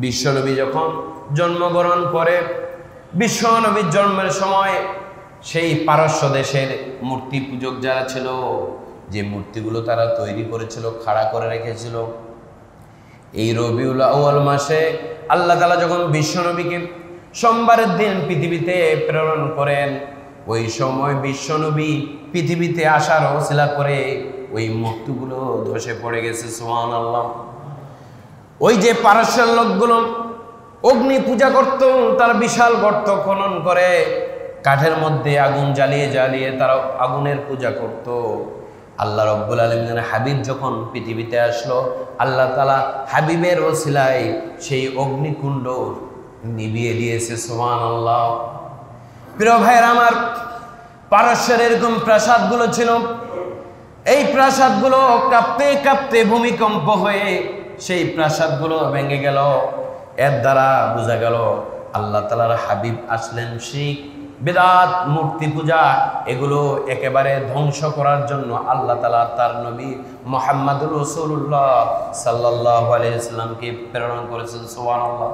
বিশ্বনবী যখন জন্মগ্রহণ করে, বিশ্বনবীর জন্মের সময় সেই পারস্য দেশের মূর্তি পূজক যারা ছিল, যে মূর্তিগুলো তারা তৈরি করেছিল, খাড়া করে রেখেছিল, এই রবিউল আউয়াল মাসে আল্লাহ তাআলা যখন বিশ্বনবীকে সোমবারের দিন পৃথিবীতে প্রেরণ করেন, ওই সময় বিশ্বনবী পৃথিবীতে আসার ওসিলা করে ওই মূর্তিগুলো ধসে পড়ে গেছে। সুবহানাল্লাহ। ওই যে পারস্যের লোকগুলো অগ্নি পূজা করত, তারা বিশাল গর্ত খনন করে কাঠের মধ্যে আগুন জ্বালিয়ে জ্বালিয়ে তারা আগুনের পূজা করত। আল্লাহ রাব্বুল আলামিনের হাবিব যখন পৃথিবীতে আসলো, আল্লাহ তাআলা হাবিবের ওসিলায় সেই অগ্নিকুণ্ড নিভিয়ে দিয়েছে। সুবহানাল্লাহ। প্রিয় ভাইয়ের আমার, পারস্যের এরকম প্রাসাদগুলো ছিল, এই প্রাসাদগুলো কাঁপতে কাঁপতে ভূমিকম্প হয়ে সেই প্রাসাদগুলো ভেঙে গেল। এর দ্বারা বোঝা গেল আল্লাহ তাআলার হাবিব আসলেন শিরক, বিদআত, মূর্তি পূজা এগুলো একেবারে ধ্বংস করার জন্য আল্লাহ তাআলা তার নবী মুহাম্মদুর রাসূলুল্লাহ সাল্লাল্লাহু আলাইহি ওয়াসাল্লামকে প্রেরণ করেছেন। সুবহানাল্লাহ।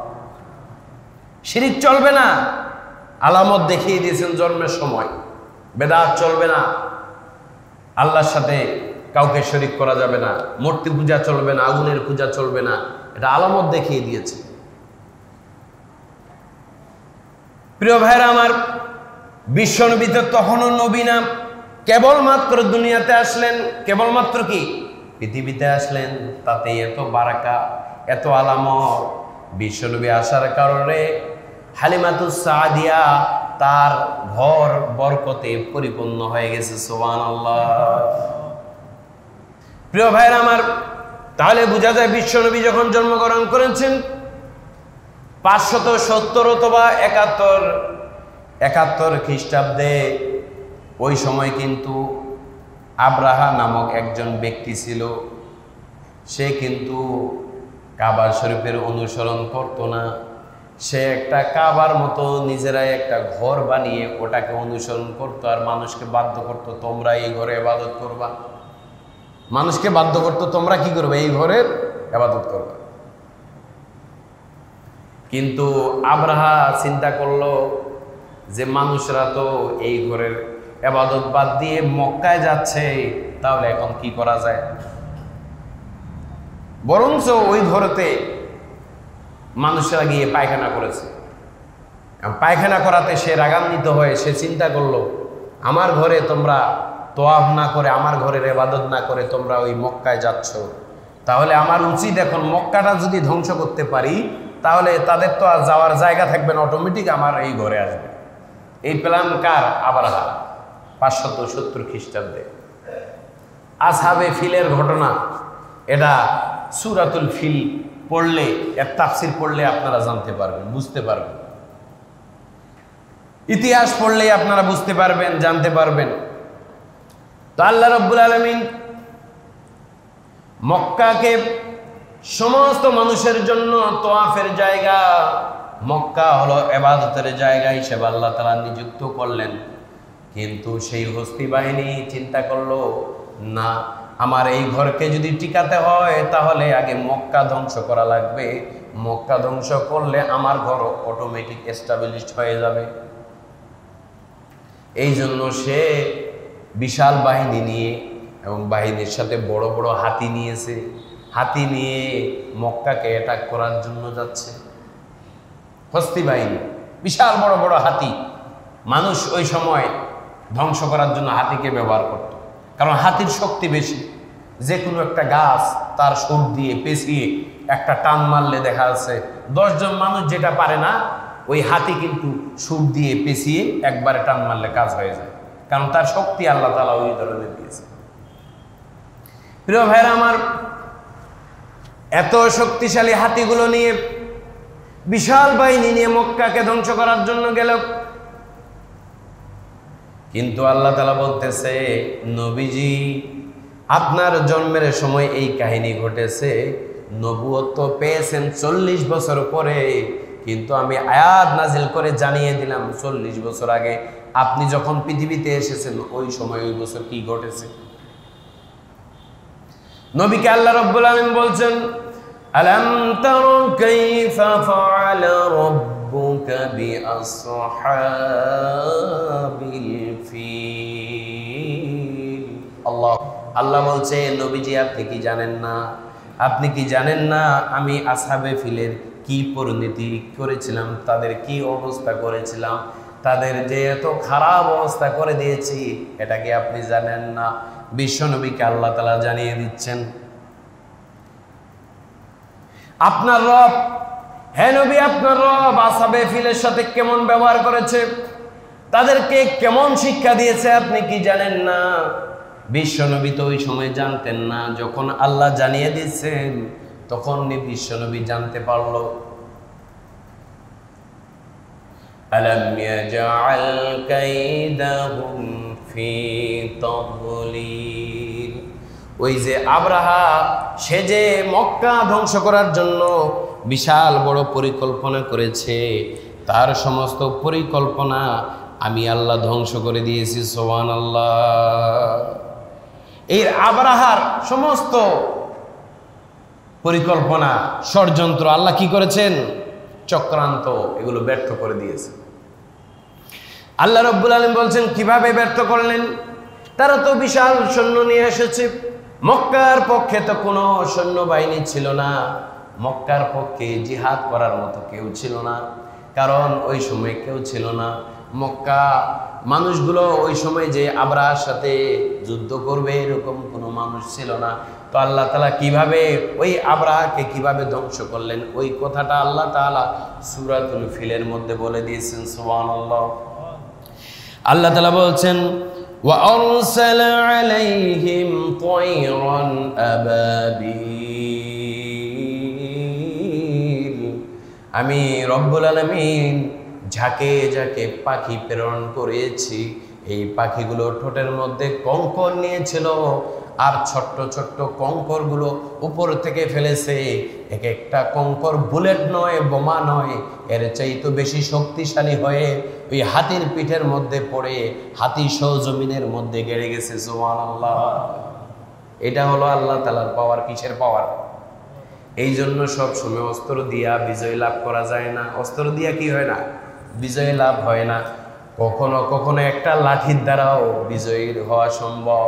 শিরক চলবে না, আলামত দেখিয়ে দিয়েছেন জন্মের সময়। বিদআত চলবে না, আল্লাহর সাথে কাউকে শরীক করা যাবে না, মূর্তি পূজা চলবে না, আগুনের পূজা চলবে না, এটা আলামত দেখিয়ে দিয়েছে। প্রিয় ভাইরা আমার, বিশ্বনবী তো তখনও নবী না, কেবলমাত্র দুনিয়াতে আসলেন, কেবলমাত্র কি পৃথিবীতে আসলেন, তাতে এত বারাকা, এত আলামত। বিশ্বনবী আসার কারণে হালিমাতুস সাদিয়া তার ঘর বরকতে পরিপূর্ণ হয়ে গেছে। সুবহানাল্লাহ। প্রিয় ভাইরা আমার, তাহলে বোঝা যায় বিশ্বনবী যখন জন্মগ্রহণ করেছেন 570 অথবা 71 খ্রিস্টাব্দে, ওই সময় কিন্তু আব্রাহা নামক একজন ব্যক্তি ছিল। সে কিন্তু কাবা শরীফের অনুসরণ করতো না, সে একটা কাবার মতো নিজেরাই একটা ঘর বানিয়ে ওটাকে অনুসরণ করতো আর মানুষকে বাধ্য করতো, তোমরা এই ঘরে ইবাদত করবা। মানুষকে বাধ্য করতো, তোমরা কি করবে, এই ঘরের ইবাদত করবা। কিন্তু আব্রাহা চিন্তা করলো যে মানুষরা তো এই ঘরের ইবাদত বাদ দিয়ে মক্কায় যাচ্ছে, তাহলে এখন কি করা যায়। বরঞ্চ ওই ঘরেতে মানুষরা গিয়ে পায়খানা করেছে। পায়খানা করাতে সে রাগান্বিত হয়ে সে চিন্তা করলো, আমার ঘরে তোমরা তোয়াফ না করে, আমার ঘরের ইবাদত না করে তোমরা ওই মক্কায় যাচ্ছ, তাহলে আমার উচিত এখন মক্কাটা যদি ধ্বংস করতে পারি, তাহলে তাদের তো আর যাওয়ার জায়গা থাকবে না, অটোমেটিক আমার এই ঘরে আসবে। এই প্ল্যান কার? আব্রাহা। 570 খ্রিস্টাব্দে আসহাবে ফিলের ঘটনা, এটা সূরাতুল ফিল পড়লে, এর তাফসীর পড়লে আপনারা জানতে পারবেন, বুঝতে পারবেন। ইতিহাস পড়লে আপনারা বুঝতে পারবেন, জানতে পারবেন। তো আল্লাহ রাব্বুল আলামিন মক্কাকে সমস্ত মানুষের জন্য তোয়াফের জায়গা, মক্কা হলো ইবাদতের জায়গা হিসেবে আল্লাহ তাআলা নিযুক্ত করলেন। কিন্তু সেই হস্তি বাহিনী চিন্তা করলো, না, আমার এই ঘরকে যদি টিকাতে হয় তাহলে আগে মক্কা ধ্বংস করা লাগবে, মক্কা ধ্বংস করলে আমার ঘর অটোমেটিক এস্টাবলিশড হয়ে যাবে। এই জন্য সে বিশাল বাহিনী নিয়ে এবং বাহিনীর সাথে বড় বড় হাতি নিয়েছে, হাতি নিয়ে মক্কাকে অ্যাটাক করার জন্য যাচ্ছে। হস্তি বাহিনী, বিশাল বড় বড় হাতি। মানুষ ওই সময় ধ্বংস করার জন্য হাতিকে ব্যবহার করত, কারণ হাতির শক্তি বেশি। যে কোনো একটা গাছ তার সুর দিয়ে পেঁচিয়ে একটা টান মারলে দেখা যাচ্ছে 10 জন মানুষ যেটা পারে না, ওই হাতি কিন্তু সুর দিয়ে পেঁচিয়ে একবারে টান মারলে কাজ হয়ে যায়, কারণ তার শক্তি আল্লাহ তাআলা ওই ধরনের দিয়েছে। প্রিয় ভাইরা আমার, এত শক্তিশালী হাতিগুলো নিয়ে বিশাল বাহিনী নিয়ে মক্কাকে ধ্বংস করার জন্য গেল। কিন্তু আল্লাহ তাআলা বলতেছে, নবীজি আপনার জন্মের সময় এই কাহিনী ঘটেছে, নবুয়ত পেয়েছেন 40 বছর পরে, কিন্তু আমি আয়াত নাজিল করে জানিয়ে দিলাম 40 বছর আগে আপনি যখন পৃথিবীতে এসেছেন ওই সময় ওই বছর কি ঘটেছে। নবীকে আল্লাহ রাব্বুল আলামিন বলছেন, আলাম তারা কাইফা ফাআলা রাব্বুকা বিআসহাবিল ফিল। আল্লাহ বলছে, নবীজি আপনি কি জানেন না, আপনি কি জানেন না আমি আসহাবে ফিলের কি পরিণতি করেছিলাম, তাদের কি অবস্থা করেছিলাম, তাদের যে এত খারাপ অবস্থা করে দিয়েছি, এটা কি আপনি জানেন না? বিশ্ব নবীকে আল্লাহ তাআলা জানিয়ে দিচ্ছেন। আপনার রব, হে নবী, আপনার রব আসহাবে ফিলের সাথে কেমন ব্যবহার করেছে, তাদেরকে কেমন শিক্ষা দিয়েছে আপনি কি জানেন না? বিশ্ব নবী তো ওই সময় জানতেন না, যখন আল্লাহ জানিয়ে দিচ্ছেন তখন বিশ্ব নবী জানতে পারল। আলাম ইয়াজআল কাইদাহুম ফি তাদলিল। ওই যে আব্রাহা, সে যে মক্কা ধ্বংস করার জন্য বিশাল বড় পরিকল্পনা করেছে, তার সমস্ত পরিকল্পনা আমি আল্লাহ ধ্বংস করে দিয়েছি। সুবহানাল্লাহ। এই আব্রাহার সমস্ত পরিকল্পনা, ষড়যন্ত্র আল্লাহ কি করেছেন? চক্রান্ত, এগুলো ব্যর্থ করে দিয়েছে। আল্লাহ রাব্বুল আলামিন বলছেন কিভাবে ব্যর্থ করলেন? তারা তো বিশাল সৈন্য নিয়ে এসেছে, মক্কার পক্ষে তো কোনো সৈন্যবাহিনী ছিল না, মক্কার পক্ষে জিহাদ করার মতো কেউ ছিল না, কারণ ওই সময় কেউ ছিল না। মক্কা মানুষগুলো ওই সময় যে আব্রাহার সাথে যুদ্ধ করবে এরকম কোনো মানুষ ছিল না। তো আল্লাহ তাআলা কিভাবে ওই আব্রাহাকে কিভাবে ধ্বংস করলেন, ওই কথাটা আল্লাহ তাআলা সূরাতুল ফিলের মধ্যে বলে দিয়েছেন। সুবহানাল্লাহ। আল্লাহ তাআলা বলছেন, ওয়া আরসালা আলাইহিম তায়রান আবাবিল। আমি রব্বুল আলামিন ঝাঁকে ঝাঁকে পাখি প্রেরণ করেছি। এই পাখিগুলো ঠোঁটের মধ্যে কঙ্কর নিয়েছিল, আর ছোট্ট ছোট্ট কঙ্করগুলো উপর থেকে ফেলেছে। এক একটা কঙ্কর বুলেট নয়, বোমা নয়, এর চাইতে বেশি শক্তিশালী হয়ে ওই হাতির পিঠের মধ্যে পড়ে হাতি সহ জমিনের মধ্যে গেড়ে গেছে। সুবহানাল্লাহ। এটা হলো আল্লাহ তাআলার পাওয়ার। কিসের পাওয়ার? এই জন্য সব সময় অস্ত্র দিয়া বিজয় লাভ করা যায় না। অস্ত্র দিয়া কি হয় না? বিজয় লাভ হয় না। কখনো কখনো একটা লাঠির দ্বারাও বিজয়ী হওয়া সম্ভব।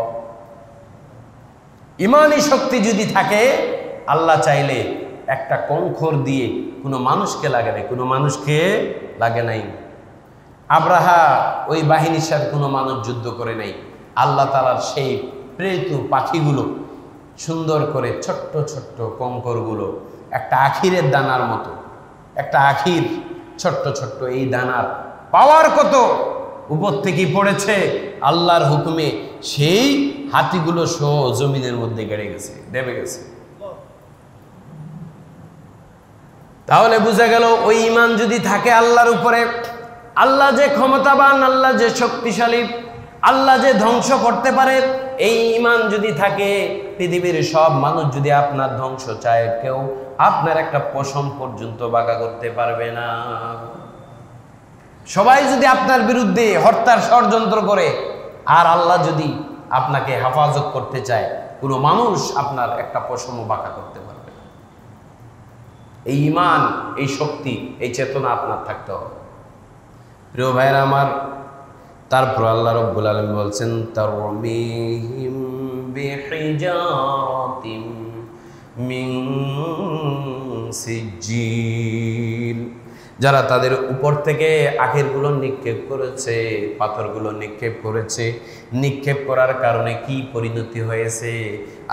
ইমানি শক্তি যদি থাকে, আল্লাহ চাইলে একটা কঙ্কর দিয়ে কোনো মানুষকে লাগে নাই, কোনো মানুষকে লাগে নাই। আব্রাহা ওই বাহিনীর সাথে কোনো মানুষ যুদ্ধ করে নাই। আল্লাহ তাআলার সেই প্রেরিত পাখিগুলো সুন্দর করে ছোট্ট ছোট্ট কঙ্করগুলো একটা আখিরের দানার মতো, একটা আখির ছোট্ট ছোট্ট এই দানার পাওয়ার কত উপর থেকে পড়েছে আল্লাহর হুকুমে, সেই হাতিগুলো সহ জমিনের মধ্যে গেড়ে গেছে, দেবে গেছে। তাহলে বোঝা গেল ওই ঈমান যদি থাকে আল্লাহর উপরে, আল্লাহ যে ক্ষমতাবান, আল্লাহ যে শক্তিশালী, আল্লাহ যে ধ্বংস করতে পারে, এই ঈমান যদি থাকে, পৃথিবীর সব মানুষ যদি আপনার ধ্বংস চায়, কেউ আপনার একটা পশম পর্যন্ত বাঁকা করতে পারবে না। সবাই যদি আপনার বিরুদ্ধে হত্যার ষড়যন্ত্র করে, আর আল্লাহ যদি আপনাকে হেফাজত করতে চায়, কোনো মানুষ আপনার একটা পশমও বাঁকা করতে পারবে না। এই ঈমান, এই শক্তি, এই চেতনা আপনার থাকতে হবে। প্রিয় ভাইরা আমার, তারপর আল্লাহ রাব্বুল আলামিন বলছেন, তারমিহিম বিহিজাতিম মিন সিজ্জিল। যারা তাদের উপর থেকে আখিরগুলো নিক্ষেপ করেছে, পাথরগুলো নিক্ষেপ করেছে, নিক্ষেপ করার কারণে কি পরিণতি হয়েছে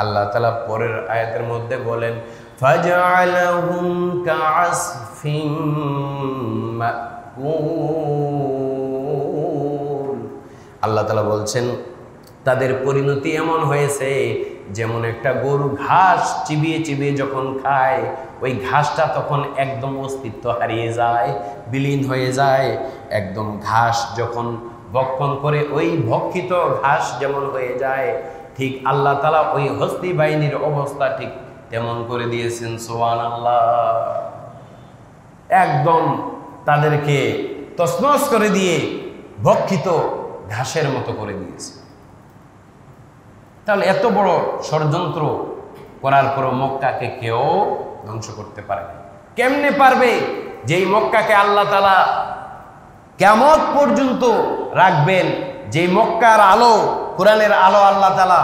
আল্লাহ তাআলা পরের আয়াতের মধ্যে বলেন, ফাজআলাহুম কাআসফিম মাকুল। আল্লাহ তাআলা বলছেন তাদের পরিণতি এমন হয়েছে যেমন একটা গরু ঘাস চিবিয়ে চিবিয়ে যখন খায়, ওই ঘাসটা তখন একদম অস্তিত্ব হারিয়ে যায়, বিলীন হয়ে যায়। একদম ঘাস যখন ভক্ষণ করে ওই ভক্ষিত ঘাস যেমন হয়ে যায়, ঠিক আল্লাহ তাআলা ওই হস্তি বাহিনীর অবস্থা ঠিক তেমন করে দিয়েছেন। সুবহানাল্লাহ। একদম তাদেরকে তছনছ করে দিয়ে ভক্ষিত ঘাসের মতো করে দিয়েছে। তাহলে এত বড় ষড়যন্ত্র করার পর মক্কাকে কেউ ধ্বংস করতে পারে না। কেমনে পারবে? যেই মক্কাকে আল্লাহ তাআলা কিয়ামত পর্যন্ত রাখবেন, যেই মক্কার আলো, কোরআনের আলো আল্লাহ তাআলা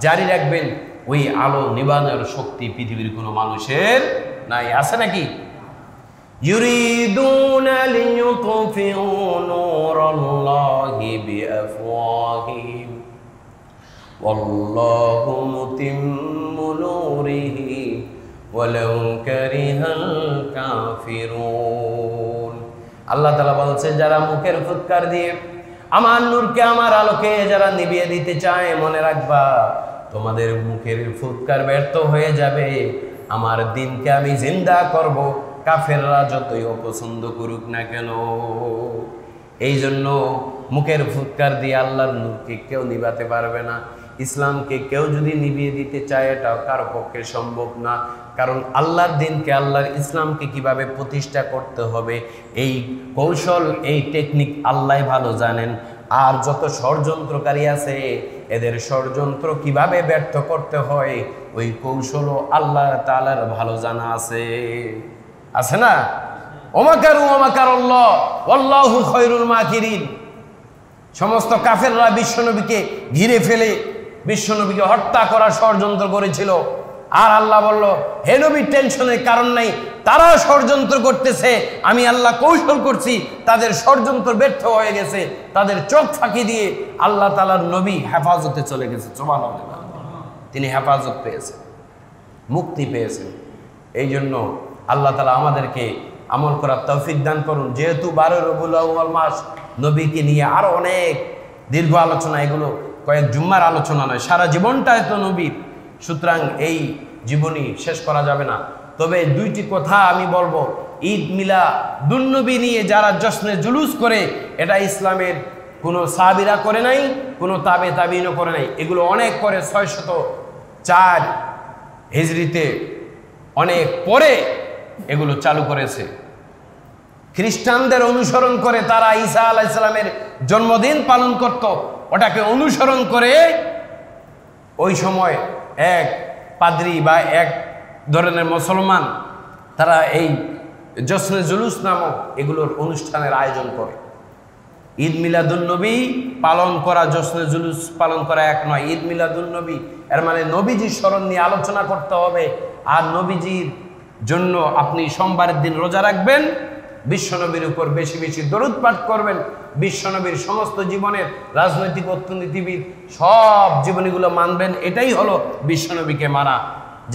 জারি রাখবেন, ওই আলো নিবানোর শক্তি পৃথিবীর কোনো মানুষের নাই। আছে নাকি? ইউরিদুনা লিইউতফিউ নূরাল্লাহি বিআফওয়াহিহিম ওয়াল্লাহু মুতিম্মু নূরিহি ওয়ালাউ কারিহাল কাফিরুন। আল্লাহ তাআলা বলছে, যারা মুখের ফুৎকার দিয়ে আমার নূরকে, আমার আলোকে যারা নিভিয়ে দিতে চায়, মনে রাখবা তোমাদের মুখের ফুৎকার ব্যর্থ হয়ে যাবে। আমার দিনকে আমি জিন্দা করব, কাফেররা যতই অপছন্দ করুক না কেন। এই জন্য মুখের ফুৎকার দিয়ে আল্লাহর নূরকে কেউ নিভাতে পারবে না। ইসলামকে কেউ যদি নিভিয়ে দিতে চায়, এটাও কারো পক্ষে সম্ভব না। কারণ আল্লাহর দিনকে, আল্লাহর ইসলামকে কিভাবে প্রতিষ্ঠা করতে হবে, এই কৌশল, এই টেকনিক আল্লাহ ভালো জানেন। আর যত ষড়যন্ত্রকারী আছে, এদের ষড়যন্ত্র কিভাবে ব্যর্থ করতে হয়, ওই কৌশলও আল্লাহ তাআলার ভালো জানা আছে। আছে না? ওমাকারু ওমাকারাল্লাহ ওয়াল্লাহু খায়রুল মাকিরিন। সমস্ত কাফেররা বিশ্বনবীকে ঘিরে ফেলে বিশ্বনবীকে হত্যা করার ষড়যন্ত্র করেছিল। আর আল্লাহ বলল, হে নবী, টেনশনের কারণ নাই, তারা ষড়যন্ত্র করতেছে, আমি আল্লাহ কৌশল করছি, তাদের ষড়যন্ত্র ব্যর্থ হয়ে গেছে। তাদের চোখ ফাঁকি দিয়ে আল্লাহ তাআলার নবী হেফাজতে চলে গেছে। সুবহানাল্লাহ। তিনি হেফাজত পেয়েছেন, মুক্তি পেয়েছেন। এই জন্য আল্লাহ তাআলা আমাদেরকে আমল করার তৌফিক দান করুন। যেহেতু 12 রবিউল আউয়াল মাস, নবীকে নিয়ে আরো অনেক দীর্ঘ আলোচনা, এগুলো কয়েক জুম্মার আলোচনা নয়, সারা জীবনটাই তো নবীর। সুতরাং এই জীবনী শেষ করা যাবে না। তবে দুইটি কথা আমি বলবো। ঈদ মিলাদুন্নবী নিয়ে যারা জশ্নে জুলুস করে, এটা ইসলামের কোনো সাহাবীরা করে নাই, কোনো তাবিঈনও করে নাই। এগুলো অনেক পরে 604 হিজরিতে অনেক পরে এগুলো চালু করেছে। খ্রিস্টানদের অনুসরণ করে তারা ঈসা আলাইহিস সালামের জন্মদিন পালন করত, ওটাকে অনুসরণ করে ওই সময় এক পাদ্রী বা এক ধরনের মুসলমান তারা এই জশ্নে জুলুস নামক এগুলোর অনুষ্ঠানের আয়োজন করে। ঈদ মিলাদুন্নবী পালন করা, জশ্নে জুলুস পালন করা এক নয়। ঈদ মিলাদুন্নবী এর মানে নবীজির স্মরণ নিয়ে আলোচনা করতে হবে। আর নবীজির জন্য আপনি সোমবারের দিন রোজা রাখবেন, বিশ্বনবীর উপর বেশি বেশি দরুদ পাঠ করবেন, বিশ্বনবীর সমস্ত জীবনের রাজনৈতিক, অর্থনীতিবিদ সব জীবনীগুলো মানবেন। এটাই হলো বিশ্বনবীকে মানা।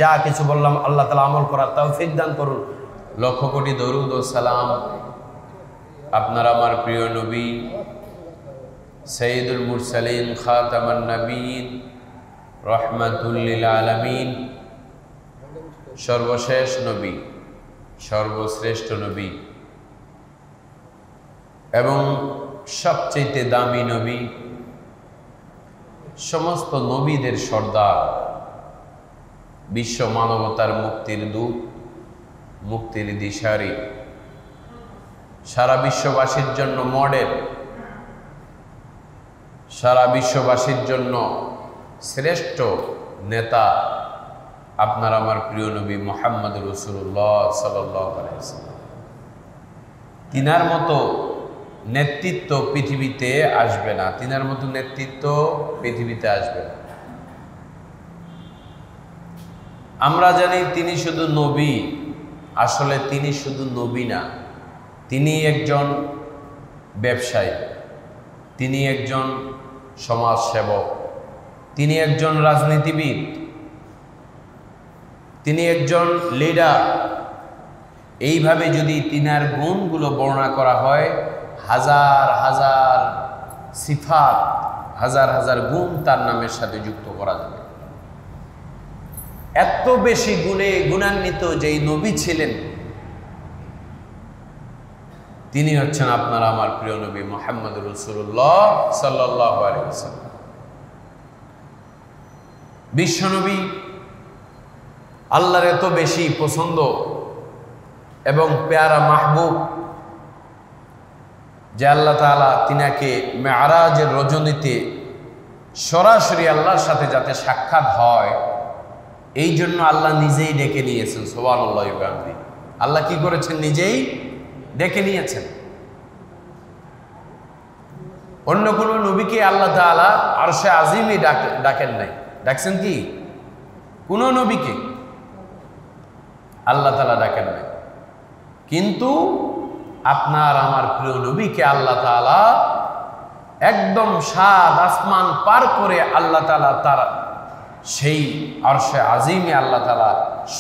যা কিছু বললাম আল্লাহ তাআলা আমল করার তৌফিক দান করুন। লক্ষ কোটি দরুদ ও সালাম আপনার আমার প্রিয় নবী সাইয়্যিদুল মুরসালিন খাতামান নবীন রাহমাতুল লিল আলামিন, সর্বশেষ নবী, সর্বশ্রেষ্ঠ নবী এবং সবচেয়ে দামি নবী, সমস্ত নবীদের সর্দার, বিশ্ব মানবতার মুক্তির দূত, মুক্তির দিশারি, সারা বিশ্ববাসীর জন্য মডেল, সারা বিশ্ববাসীর জন্য শ্রেষ্ঠ নেতা আপনার আমার প্রিয় নবী মুহাম্মদ রাসূলুল্লাহ সাল্লাল্লাহু আলাইহি ওয়াসাল্লাম। তিনার মতো নেতৃত্ব পৃথিবীতে আসবে না, তিনার মতো নেতৃত্ব পৃথিবীতে আসবে না। আমরা জানি তিনি শুধু নবী, আসলে তিনি শুধু নবী না, তিনি একজন ব্যবসায়ী, তিনি একজন সমাজসেবক, তিনি একজন রাজনীতিবিদ, তিনি একজন লিডার। এইভাবে যদি তিনার গুণগুলো বর্ণনা করা হয়, হাজার হাজার সিফাত, হাজার হাজার গুণ তার নামের সাথে যুক্ত করা যাবে। এত বেশি গুণে গুণান্বিত যেই নবী ছিলেন, তিনি হচ্ছেন আপনার আমার প্রিয় নবী মুহাম্মদ রাসূলুল্লাহ সাল্লাল্লাহু আলাইহি ওয়াসাল্লাম। বিশ্বনবী আল্লাহর এত বেশি পছন্দ এবং পেয়ারা মাহবুব যে আল্লাহ তাআলা তিনাকে মেরাজের রজনীতে সরাসরি আল্লাহর সাথে যাতে সাক্ষাৎ হয়, এই জন্য আল্লাহ নিজেই ডেকে নিয়েছেন। সুবহানাল্লাহ। আল্লাহ কি করেছেন? নিজেই ডেকে নিয়েছেন। অন্য কোনো নবীকে আল্লাহ তাআলা আরশে আজিমে ডাকেন নাই। ডাকছেন কি? কোনো নবীকে আল্লাহ তাআলা ডাকেন নাই। কিন্তু আপনার আমার প্রিয় নবীকে আল্লাহ তাআলা একদম 7 আসমান পার করে আল্লাহ তাআলা তার সেই আরশে আজিমে আল্লাহ তাআলা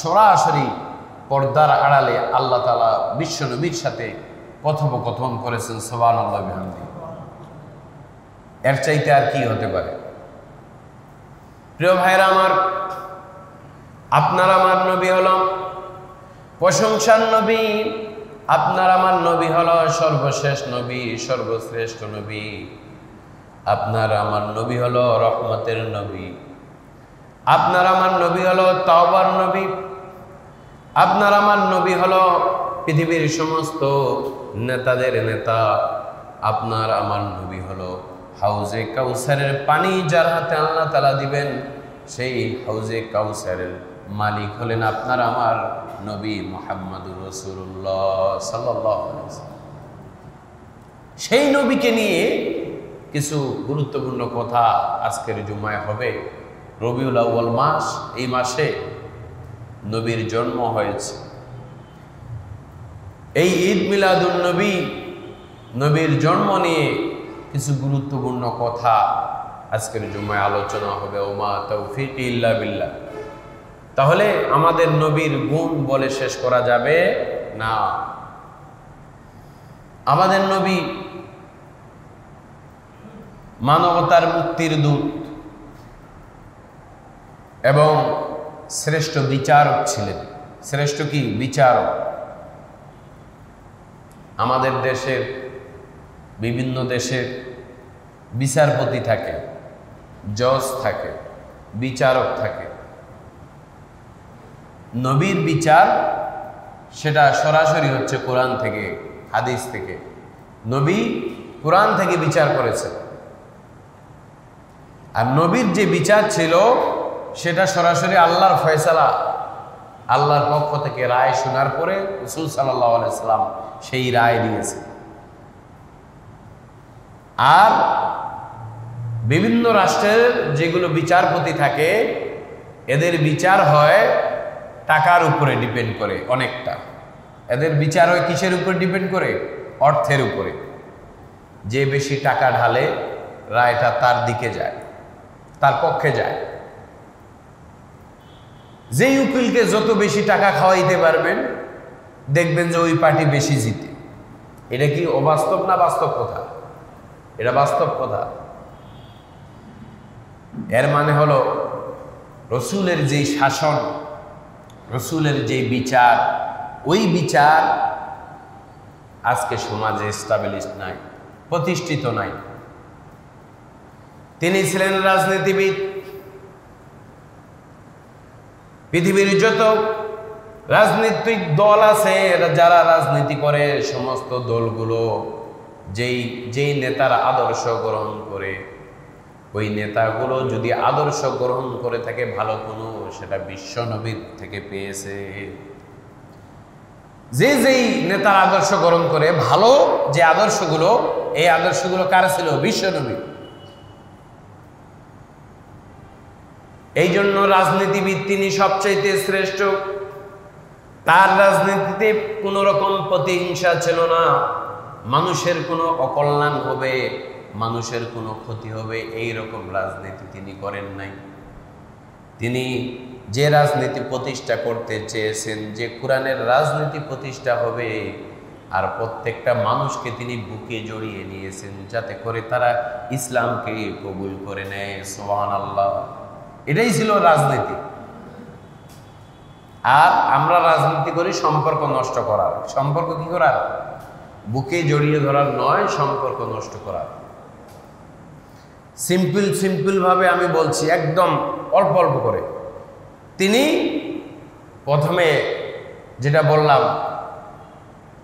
সরাসরি পর্দার আড়ালে আল্লাহ তাআলা বিশ্ব নবীর সাথে কথোপকথন করেছেন। সুবহানাল্লাহ বিহামদি। এর চাইতে আর কি হতে পারে? প্রিয় ভাইরা আমার, আপনার আমার নবী হলো প্রশংসার নবী। আপনার আমার নবী হলো সর্বশেষ নবী, সর্বশ্রেষ্ঠ নবী। আপনার আমার নবী হলো রহমতের নবী। আপনার আমার নবী হলো তাওবার নবী। আপনার আমার নবী হলো পৃথিবীর সমস্ত নেতাদের নেতা। আপনার আমার নবী হলো হাউজে কাউসারের পানি যার হাতে আল্লাহ তাআলা দিবেন, সেই হাউজে কাউসারের মালিক হলেন আপনার আমার নবী মুহাম্মদুর রাসূলুল্লাহ সাল্লাল্লাহু আলাইহি ওয়াসাল্লাম। সেই নবীকে নিয়ে কিছু গুরুত্বপূর্ণ কথা আজকের জুমায় হবে। রবিউল আউয়াল মাস, এই মাসে নবীর জন্ম হয়েছে। এই ঈদ মিলাদুন নবী, নবীর জন্ম নিয়ে কিছু গুরুত্বপূর্ণ কথা আজকের জুমায় আলোচনা হবে। ওমা তাওফীকি ইল্লা বিল্লাহ। তাহলে আমাদের নবীর গুণ বলে শেষ করা যাবে না। আমাদের নবী মানবতার মুক্তির দূত এবং শ্রেষ্ঠ বিচারক ছিলেন। শ্রেষ্ঠ কি? বিচারক। আমাদের দেশের বিভিন্ন দেশের বিচারপতি থাকে, জজ থাকে, বিচারক থাকে। নবীর বিচার সেটা সরাসরি হচ্ছে কোরআন থেকে, হাদিস থেকে। নবী কোরআন থেকে বিচার করেছেন। আর নবীর যে বিচার ছিল সেটা সরাসরি আল্লাহর ফয়সালা, আল্লাহর পক্ষ থেকে রায় শোনার পরে রাসূল সাল্লাল্লাহু আলাইহি সাল্লাম সেই রায় দিয়েছে। আর বিভিন্ন রাষ্ট্রের যেগুলো বিচারপতি থাকে, এদের বিচার হয় টাকার উপরে ডিপেন্ড করে অনেকটা। এদের বিচার হয় কিসের উপর ডিপেন্ড করে? অর্থের উপরে। যে বেশি টাকা ঢালে রায়টা তার দিকে যায়, তার পক্ষে যায়। যেই উকিলকে যত বেশি টাকা খাওয়াইতে পারবেন দেখবেন যে ওই পার্টি বেশি জিতে। এটা কি অবাস্তব না বাস্তব কথা? এটা বাস্তব কথা। এর মানে হলো রসুলের যেই শাসন, রসুলের যেই বিচার, ওই বিচার আজকে সমাজে এস্টাবলিশড নাই, প্রতিষ্ঠিত নাই। তিনি ছিলেন রাজনীতিবিদ। পৃথিবীর যত রাজনৈতিক দল আছে, যারা রাজনীতি করে, সমস্ত দলগুলো যেই নেতার আদর্শ গ্রহণ করে, ওই নেতাগুলো যদি আদর্শ গ্রহণ করে থাকে ভালো কোনো, সেটা বিশ্ব নবীর থেকে পেয়েছে। যেই নেতার আদর্শ গ্রহণ করে ভালো যে আদর্শগুলো, এই আদর্শগুলো কার ছিল? বিশ্ব নবী। এই জন্য রাজনীতিবিদ তিনি সবচাইতে শ্রেষ্ঠ। তার রাজনীতিতে কোনো রকম প্রতিহিংসা ছিল না। মানুষের কোনো অকল্যাণ হবে, মানুষের কোনো ক্ষতি হবে, এই রকম রাজনীতি তিনি করেন নাই। তিনি যে রাজনীতি প্রতিষ্ঠা করতে চেয়েছেন, যে কোরআনের রাজনীতি প্রতিষ্ঠা হবে, আর প্রত্যেকটা মানুষকে তিনি বুকে জড়িয়ে নিয়েছেন যাতে করে তারা ইসলামকে কবুল করে নেয়। সুবহানাল্লাহ। এটাই ছিল রাজনীতি। আর আমরা রাজনীতি করি সম্পর্ক নষ্ট করার। সম্পর্ক কি করার? বুকে জড়িয়ে ধরার নয়, সম্পর্ক নষ্ট করার। সিম্পল ভাবে আমি বলছি, একদম অল্প অল্প করে। তিনি প্রথমে যেটা বললাম,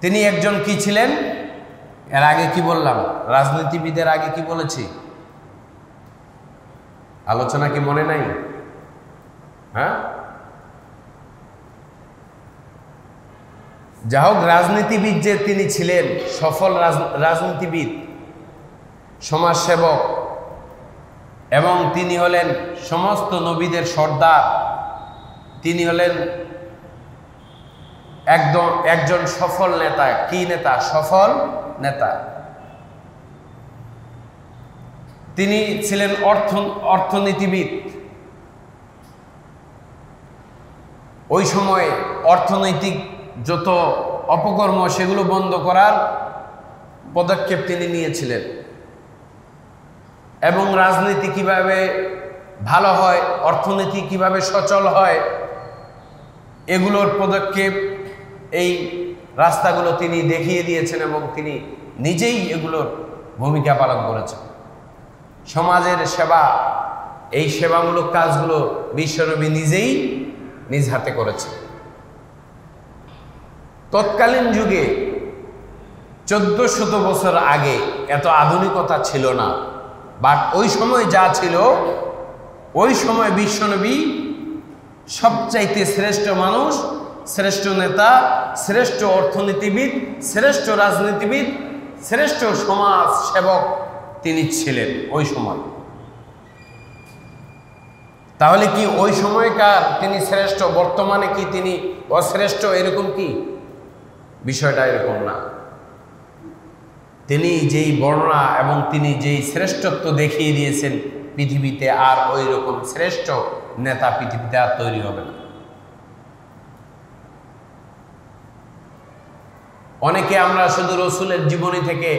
তিনি একজন কি ছিলেন? এর আগে কি বললাম? রাজনীতিবিদের আগে কি বলেছি? আলোচনা কি মনে নাই? হ্যাঁ, যা হোক, রাজনীতিবিদ যে তিনি ছিলেন, সফল রাজনীতিবিদ, সমাজসেবক, এবং তিনি হলেন সমস্ত নবীদের সর্দার। তিনি হলেন একজন সফল নেতা। কি নেতা? সফল নেতা। তিনি ছিলেন অর্থনীতিবিদ। ওই সময়ে অর্থনৈতিক যত অপকর্ম সেগুলো বন্ধ করার পদক্ষেপ তিনি নিয়েছিলেন, এবং রাজনীতি কিভাবে ভালো হয়, অর্থনীতি কিভাবে সচল হয়, এগুলোর পদক্ষেপ, এই রাস্তাগুলো তিনি দেখিয়ে দিয়েছেন এবং তিনি নিজেই এগুলোর ভূমিকা পালন করেছেন। সমাজের সেবা, এই সেবামূলক কাজগুলো বিশ্বনবী নিজেই নিজ হাতে করেছেন। তৎকালীন যুগে 1400 বছর আগে এত আধুনিকতা ছিল না, বাট ওই সময় যা ছিল, ওই সময় বিশ্বনবী সবচাইতে শ্রেষ্ঠ মানুষ, শ্রেষ্ঠ নেতা, শ্রেষ্ঠ অর্থনীতিবিদ, শ্রেষ্ঠ রাজনীতিবিদ, শ্রেষ্ঠ সমাজ সেবক তিনি ছিলেন ওই সময়। তাহলে কি ওই সময়কার তিনি শ্রেষ্ঠ, বর্তমানে কি তিনি অশ্রেষ্ঠ, এরকম কি? বিষয়টা এরকম না। তিনি যেই বর্ণনা এবং তিনি যেই শ্রেষ্ঠত্ব দেখিয়ে দিয়েছেন পৃথিবীতে, আর ওই রকম শ্রেষ্ঠ নেতা পৃথিবীতে আর তৈরি হবে না। অনেকে আমরা শুধু রসুলের জীবনী থেকে,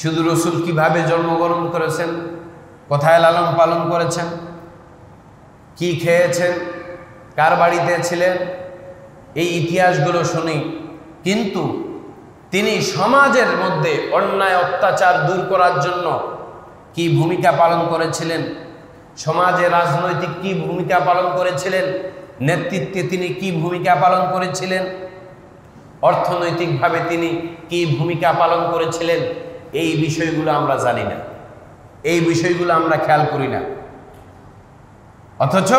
শুধু রসুল কিভাবে জন্মগ্রহণ করেছেন, কোথায় লালন পালন করেছেন, কি খেয়েছেন, কার বাড়িতে ছিলেন, এই ইতিহাসগুলো শুনি, কিন্তু তিনি সমাজের মধ্যে অন্যায় অত্যাচার দূর করার জন্য কি ভূমিকা পালন করেছিলেন, সমাজে রাজনৈতিক কি ভূমিকা পালন করেছিলেন, নেতৃত্বে তিনি কি ভূমিকা পালন করেছিলেন, অর্থনৈতিকভাবে তিনি কি ভূমিকা পালন করেছিলেন, এই বিষয়গুলো আমরা জানি না, এই বিষয়গুলো আমরা খেয়াল করি না। অথচ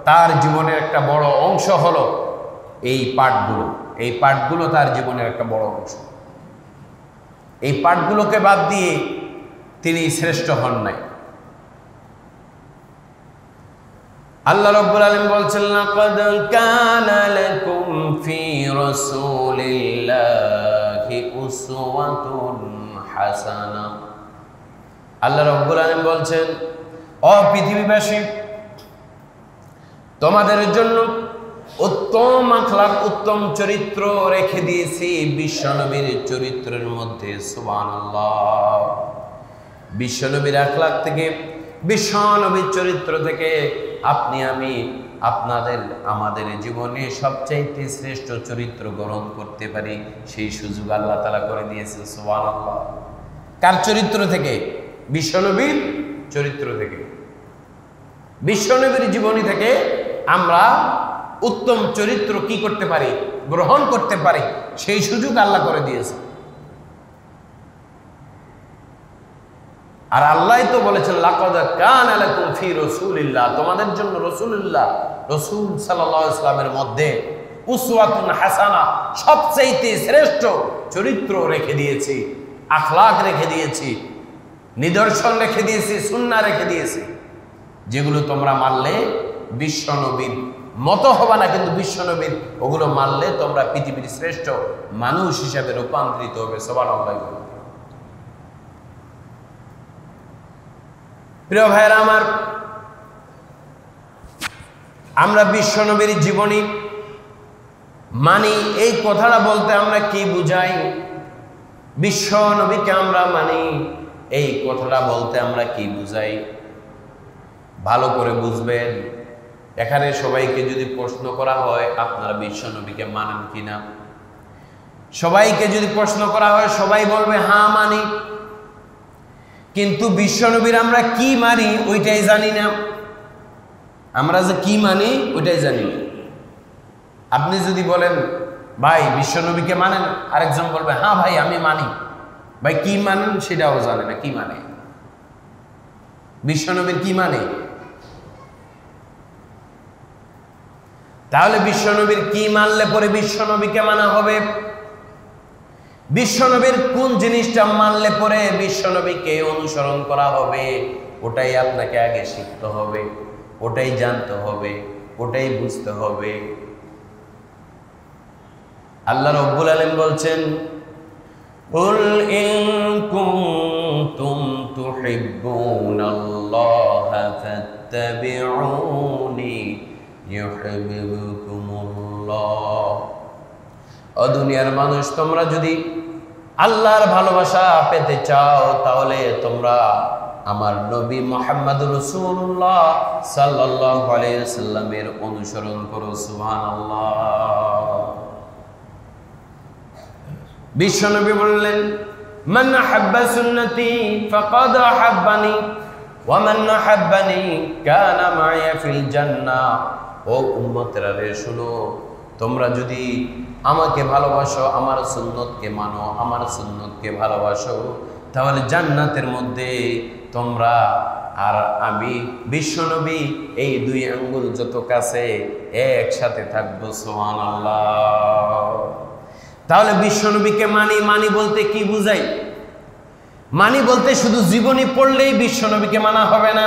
তার জীবনের একটা বড় অংশ হলো এই পাঠগুলো। এই পাঠগুলো তার জীবনের একটা বড় অংশ। এই পাঠগুলোকে বাদ দিয়ে তিনি শ্রেষ্ঠ হন নাই। আল্লাহ রাব্বুল আলামিন বলছেন, লাকাদ কানা লাকুম ফি রাসূলিল্লাহি উসওয়াতুন হাসানা। আল্লাহ রাব্বুল আলামিন বলছেন, ও পৃথিবীবাসী, তোমাদের জন্য উত্তম আখলাক, উত্তম চরিত্র রেখে দিয়েছি বিশ্বনবীর চরিত্রের মধ্যে। সুবহানাল্লাহ। বিশ্বনবীর আখলাক থেকে, বিশ্বনবীর চরিত্র থেকে আপনি আমি আমাদের জীবনে সবচাইতে শ্রেষ্ঠ চরিত্র গ্রহণ করতে পারি, সেই সুযোগ আল্লাহ তাআলা করে দিয়েছেন। সুবহানাল্লাহ। কার চরিত্র থেকে? বিশ্বনবীর চরিত্র থেকে, বিশ্বনবীর জীবনী থেকে আমরা উত্তম চরিত্র কি করতে পারি? গ্রহণ করতে পারি, সেই সুযোগ আল্লাহ করে দিয়েছে। আর আল্লাহ তো বলেছেন, লাকাদ কানা লাকুম ফি রাসূলিল্লাহ, তোমাদের জন্য রাসূল সাল্লাল্লাহু আলাইহি ওয়াসাল্লামের মধ্যে উসওয়াতুন হাসানা, সবচেয়ে শ্রেষ্ঠ চরিত্র রেখে দিয়েছি, আখলাক রেখে দিয়েছি, নিদর্শন রেখে দিয়েছি, সুন্নাহ রেখে দিয়েছি, যেগুলো তোমরা মানলে বিশ্বনবীর মতো হবে না, কিন্তু বিশ্বনবীর ওগুলো মানলে তোমরা পৃথিবীর শ্রেষ্ঠ মানুষ হিসাবে রূপান্তরিত হবে। সুবহানাল্লাহ। প্রিয় ভাইরা আমার, আমরা বিশ্বনবীর জীবনী মানি, এই কথাটা বলতে আমরা কি বুঝাই? বিশ্বনবীকে আমরা মানি, এই কথাটা বলতে আমরা কি বুঝাই? ভালো করে বুঝবেন। এখানে সবাইকে যদি প্রশ্ন করা হয়, আপনারা বিশ্বনবীকে মানেন কিনা, সবাইকে যদি প্রশ্ন করা হয়, সবাই বলবে হ্যাঁ মানি। কিন্তু বিশ্বনবীর আমরা কি মানি ওইটাই জানি না। আমরা যে কি মানি ওইটাই জানি না। আপনি যদি বলেন ভাই বিশ্বনবীকে মানেন, আরেকজন বলবে হ্যাঁ ভাই আমি মানি। ভাই কি মানেন সেটাও জানে না, কি মানে বিশ্বনবীর কি মানে। তাহলে বিশ্বনবীর কি মানলে পরে বিশ্বনবীকে মানা হবে? বিশ্বনবীর কোন জিনিসটা মানলে পরে বিশ্বনবীকে অনুসরণ করা হবে, ওটাই আপনাকে আগে শিখতে হবে, ওটাই জানতে হবে, ওটাই বুঝতে হবে। আল্লাহ রাব্বুল আলামিন বলছেন, কুল ইন কুনতুম তুহিব্বুনাল্লাহা ফাত্তাবিউনি ইউহিব্বুকুমুল্লাহ। ও দুনিয়ার মানুষ, তোমরা যদি আল্লাহর ভালোবাসা পেতে চাও তাহলে তোমরা আমার নবী মুহাম্মদুর রাসূলুল্লাহ সাল্লাল্লাহু আলাইহি ওয়াসাল্লামের অনুসরণ করো। সুবহানাল্লাহ। বিশ্বনবী বললেন, মান আহাব্বা সুন্নতি ফাকাদ আহাব্বানি ওয়া মান আহাব্বানি কানা মাইয়া ফিল জান্নাহ। ও উম্মতেরা রে, শুনো, তোমরা যদি আমাকে ভালোবাসো, আমার সুন্নতকে মানো, আমার সুন্নতকে ভালোবাসো, তাহলে জান্নাতের মধ্যে তোমরা আর আমি বিশ্বনবী এই দুই আঙ্গুল যত কাছে একসাথে থাকবো। সুবহানাল্লাহ। তাহলে বিশ্বনবীকে মানি বলতে কি বুঝাই? মানি বলতে শুধু জীবনী পড়লেই বিশ্বনবীকে মানা হবে না।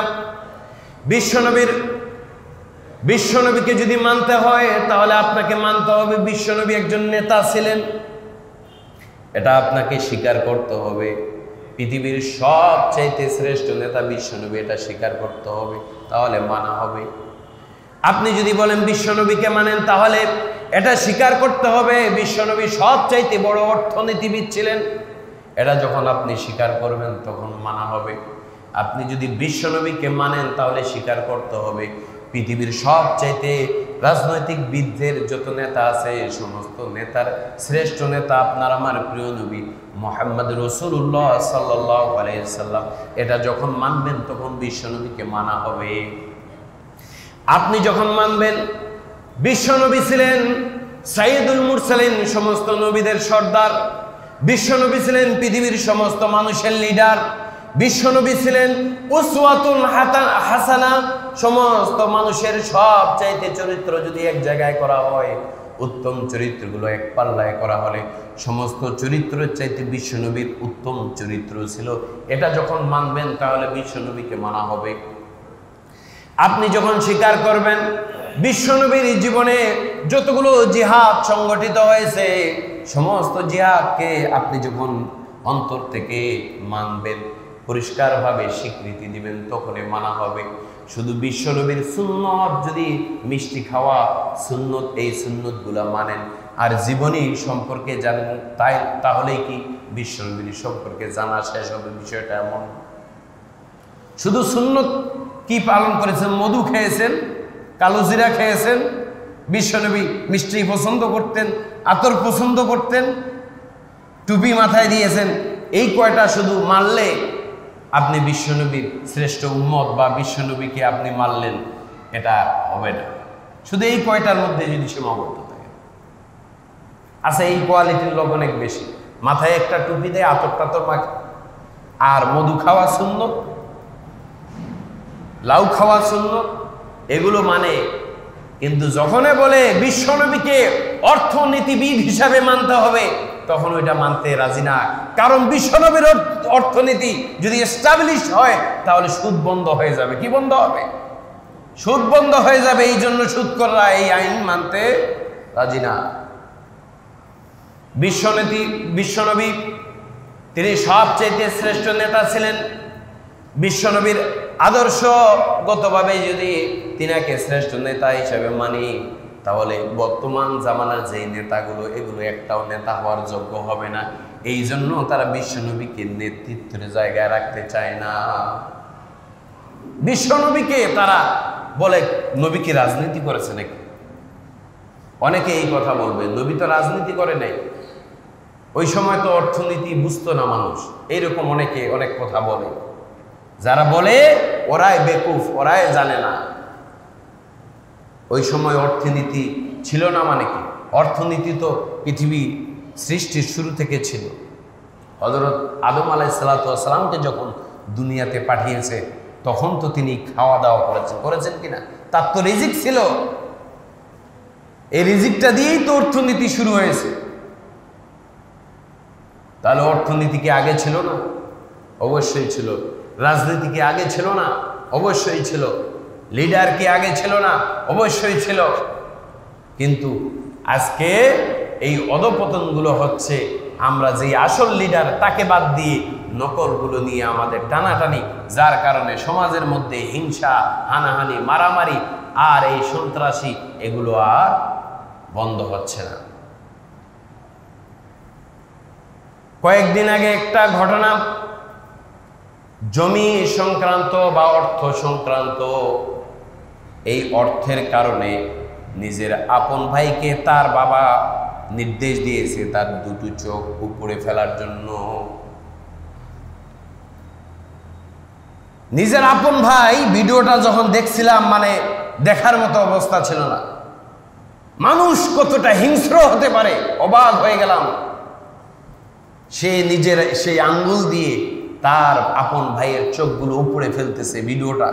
বিশ্বনবীকে যদি মানতে হয় তাহলে আপনাকে মানতে হবে বিশ্বনবী একজন নেতা ছিলেন, এটা আপনাকে স্বীকার করতে হবে। পৃথিবীর সবচাইতে শ্রেষ্ঠ নেতা বিশ্বনবী, এটা স্বীকার করতে হবে, তাহলে মানা হবে। আপনি যদি বলেন বিশ্বনবীকে মানেন, তাহলে এটা স্বীকার করতে হবে বিশ্বনবী সবচাইতে বড় অর্থনীতিবিদ ছিলেন, এটা যখন আপনি স্বীকার করবেন তখন মানা হবে। আপনি যদি বিশ্বনবীকে মানেন তাহলে স্বীকার করতে হবে পৃথিবীর সবচাইতে রাজনৈতিক বিদদের যত নেতা আছে, সমস্ত নেতার শ্রেষ্ঠ নেতা আপনার আমার প্রিয় নবী মুহাম্মদ রাসূলুল্লাহ সাল্লাল্লাহু আলাইহি ওয়াসাল্লাম। এটা যখন মানবেন তখন বিশ্বনবীকে মানা হবে। আপনি যখন মানবেন বিশ্বনবী ছিলেন সাইয়্যিদুল মুরসালিন, সমস্ত নবীদের সর্দার, বিশ্বনবী ছিলেন পৃথিবীর সমস্ত মানুষের লিডার, বিশ্বনবী ছিলেন উসওয়াতুন হাসানা, সমস্ত মানুষের সবচাইতে চরিত্র যদি এক জায়গায় করা হয়, উত্তম চরিত্রগুলো এক পাল্লায় করা হলে সমস্ত চরিত্রের চাইতে বিশ্বনবীর উত্তম চরিত্র ছিল। এটা যখন মানবেন তাহলে বিশ্বনবীকে মানা হবে। আপনি যখন স্বীকার করবেন বিশ্বনবীর জীবনে যতগুলো জিহাদ সংগঠিত হয়েছে, সমস্ত জিহাদকে আপনি যখন অন্তর থেকে মানবেন, পরিষ্কারভাবে স্বীকৃতি দিবেন, তখনই মানা হবে। শুধু বিশ্বনবীর সুন্নত, যদি মিষ্টি খাওয়া সুন্নত, এই সুন্নতগুলো মানেন আর জীবনী সম্পর্কে জানেন, তাহলেই কি বিশ্বনবীর সম্পর্কে জানা শেষ হবে? বিষয়টা এমন। শুধু সুন্নত কি পালন করেছেন? মধু খেয়েছেন, কালো জিরা খেয়েছেন, বিশ্বনবী মিষ্টি পছন্দ করতেন, আতর পছন্দ করতেন, টুপি মাথায় দিয়েছেন, এই কয়টা শুধু মানলে আপনি বিশ্বনবীর শ্রেষ্ঠ উম্মত বা বিশ্বনবীকে আপনি মানলেন, এটা হবে না। শুধু এই কয়টার মধ্যে যদি সীমাবদ্ধ থাকে। আচ্ছা, এই কোয়ালিটির লোক অনেক বেশি, মাথায় একটা টুপি দেয়, আতর টাতর মাখে, আর মধু খাওয়া সুন্নত, লাউ খাওয়া সুন্নত, এগুলো মানে। কিন্তু যখনই বলে বিশ্বনবীকে অর্থনীতিবিদ হিসাবে মানতে হবে, তখন ওইটা মানতে রাজি না। কারণ বিশ্বনবীর অর্থনীতি যদি এস্টাবলিশ হয় তাহলে সুদ বন্ধ হয়ে যাবে। কি বন্ধ হবে? সুদ বন্ধ হয়ে যাবে। এই জন্য সুদখোররা এই আইন মানতে রাজি না। বিশ্বনবী তিনি সবচেয়ে শ্রেষ্ঠ নেতা ছিলেন। বিশ্বনবীর আদর্শগতভাবে যদি তিনাকে শ্রেষ্ঠ নেতা হিসেবে মানি, তাহলে বর্তমান জামানার যে নেতাগুলো, এগুলো একটাও নেতা হওয়ার যোগ্য হবে না। এই জন্য তারা বিশ্বনবীকে নেতৃত্বের জায়গায় রাখতে চায় না। বিশ্বনবীকে তারা বলে নবী কি রাজনীতি করেছে নাকি? অনেকে এই কথা বলবে, নবী তো রাজনীতি করে নাই, ওই সময় তো অর্থনীতি বুঝতো না মানুষ, এইরকম অনেকে অনেক কথা বলে। যারা বলে ওরাই বেকুফ, ওরাই জানে না। ওই সময় অর্থনীতি ছিল না মানে কি? অর্থনীতি তো পৃথিবী সৃষ্টির শুরু থেকে ছিল। হযরত আদম আলাইহিস সালামকে যখন দুনিয়াতে পাঠিয়েছে तो তিনি খাওয়া দাওয়া করেছেন কিনা তার তো রিজিক ছিল এই রিজিকটা দিয়েই তো অর্থনীতি শুরু হয়েছে। তাহলে অর্থনীতি কি আগে ছিল না? অবশ্যই ছিল। রাজনীতি কি আগে ছিল না? অবশ্যই ছিল। লিডার কি আগে ছিল না? অবশ্যই ছিল। কিন্তু আজকে এই অধপতনগুলো হচ্ছে আমরা যে আসল লিডার তাকে বাদ দিয়ে নকলগুলো নিয়ে আমাদের টানাটানি, যার কারণে সমাজের মধ্যে হিংসা, হানাহানি, মারামারি আর এই সন্ত্রাসী এগুলো আর বন্ধ হচ্ছে না। কয়েকদিন আগে একটা ঘটনা, জমি সংক্রান্ত বা অর্থ সংক্রান্ত, এই অর্থের কারণে নিজের আপন ভাইকে তার বাবা নির্দেশ দিয়েছে তার দুটো চোখ উপড়ে ফেলার জন্য। নিজের আপন ভাই, ভিডিওটা যখন দেখছিলাম মানে দেখার মতো অবস্থা ছিল না। মানুষ কতটা হিংস্র হতে পারে অবাক হয়ে গেলাম। সে নিজের সেই আঙ্গুল দিয়ে তার আপন ভাইয়ের চোখগুলো উপড়ে ফেলতেছে। ভিডিওটা,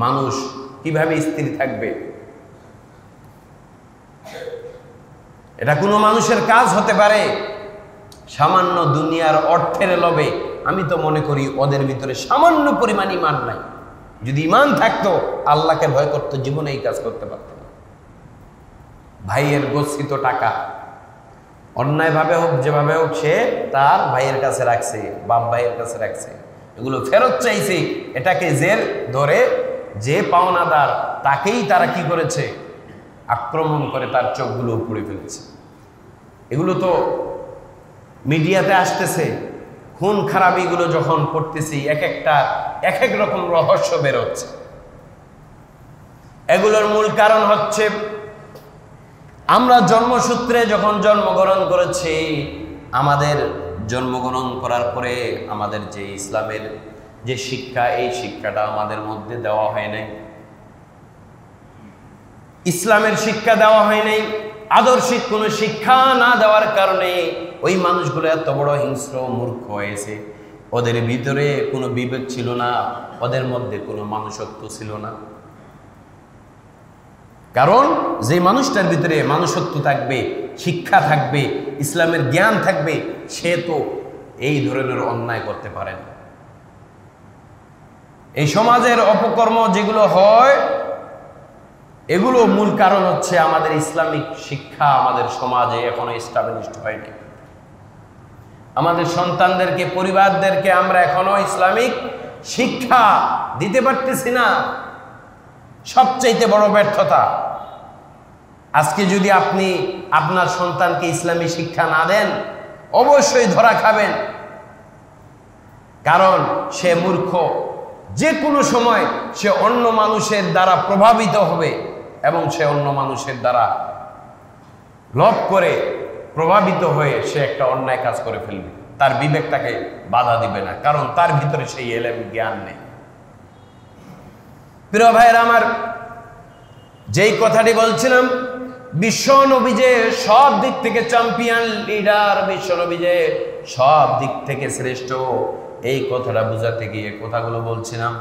মানুষ কিভাবে স্থির থাকবে? এটা কোনো মানুষের কাজ হতে পারে? সামান্য দুনিয়ার অর্থের লোভে আমি তো মনে করি ওদের ভিতরে সামান্য পরিমাণ ঈমান নাই। যদি ঈমান থাকতো, আল্লাহকে ভয় করতো, জীবনে এই কাজ করতে পারত না। ভাইয়ের গচ্ছিত টাকা অন্যায়ভাবে হোক যেভাবে হোক সে তার ভাইয়ের কাছে রাখছে, বাপ ভাইয়ের কাছে রাখছে, এগুলো ফেরত চাইছে। এটাকে জের ধরে যে পাওনাদার তাকেই তারা কি করেছে? আক্রমণ করে তার চোখগুলো উপড়ে ফেলেছে। এগুলো তো মিডিয়াতে আসতেছে, খুন খারাপিগুলো যখন করতেছি এক একটা এক এক রকম রহস্য বেরোচ্ছে। এগুলোর মূল কারণ হচ্ছে আমরা জন্মসূত্রে যখন জন্মগ্রহণ করেছি, আমাদের জন্মগ্রহণ করার পরে আমাদের যে ইসলামের যে শিক্ষা, এই শিক্ষাটা আমাদের মধ্যে দেওয়া হয় নাই। ইসলামের শিক্ষা দেওয়া হয় নাই। আদর্শিক কোনো শিক্ষা না দেওয়ার কারণে ওই মানুষগুলো এত বড় হিংস্র মূর্খ হয়েছে। ওদের ভিতরে কোনো বিবেক ছিল না, ওদের মধ্যে কোনো মানুষত্ব ছিল না। কারণ যে মানুষটার ভিতরে মানুষত্ব থাকবে, শিক্ষা থাকবে, ইসলামের জ্ঞান থাকবে, সে তো এই ধরনের অন্যায় করতে পারে না। এই সমাজের অপকর্ম যেগুলো হয়, এগুলো মূল কারণ হচ্ছে আমাদের ইসলামিক শিক্ষা আমাদের সমাজে এখনো এস্টাবলিশড হয়নি। আমাদের সন্তানদেরকে, পরিবারদেরকে আমরা এখনো ইসলামিক শিক্ষা দিতে পারতেছি না। সবচাইতে বড় ব্যর্থতা। আজকে যদি আপনি আপনার সন্তানকে ইসলামী শিক্ষা না দেন, অবশ্যই ধরা খাবেন। কারণ সে মূর্খ। যে কোনো সময় সে অন্য মানুষের দ্বারা প্রভাবিত হবে এবং সে অন্য মানুষের দ্বারা লোভ করে প্রভাবিত হয়ে সে একটা অন্যায় কাজ করে ফেলবে। তার বিবেক তাকে বাধা দিবে না, কারণ তার ভিতরে সেই এলেম জ্ঞান নেই। প্রিয় ভাইয়েরা আমার, যেই কথাটি বলছিলাম, বিশ্ব নবী যে সব দিক থেকে চ্যাম্পিয়ন লিডার, বিশ্ব নবী যে সব দিক থেকে শ্রেষ্ঠ, এই কথাটা বোঝাতে গিয়ে কথাগুলো বলছিলাম।